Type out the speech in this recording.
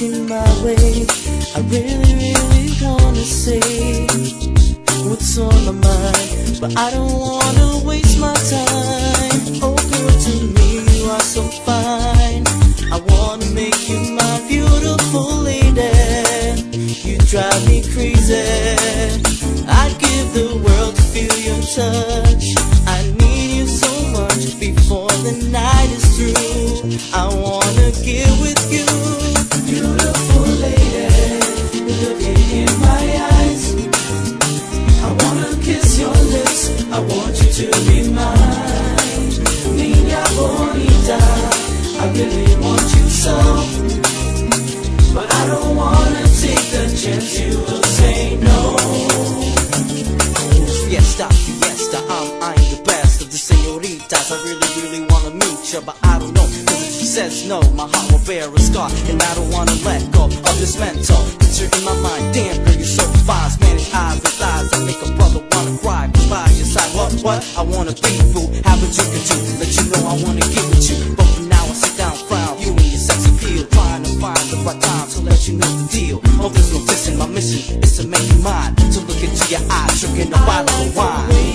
looking my way, I really wanna say what's on my mind, but I don't wanna waste my time. Oh girl, to me you are so fine, I wanna make you my beautiful lady. You drive me crazy, I'd give the world to feel your touch. I need you so much before the night is through. I wanna get with you, beautiful lady, looking in my eyes. I wanna kiss your lips, I want you to be mine. Niña bonita, I really want you so, but I don't wanna take the chance you will say no. Fiesta, fiesta, I'm the best of the senoritas. I really wanna meet you, but I don't know, cause if she says no, my heart will bear a scar, and I don't wanna let go of this mental picture in my mind. Damn girl, you're so fine, Spanish eyes and thighs that make a brother wanna cry. Cause by your side, what? I wanna be fool, have what you can do, let you know I wanna get with you. But for now I sit down, frown, you and your sex appeal, trying to find the right time to let you know the deal. Oh, there's no dissing, my mission is to make you mine, to look into your eyes, drinking a bottle of wine.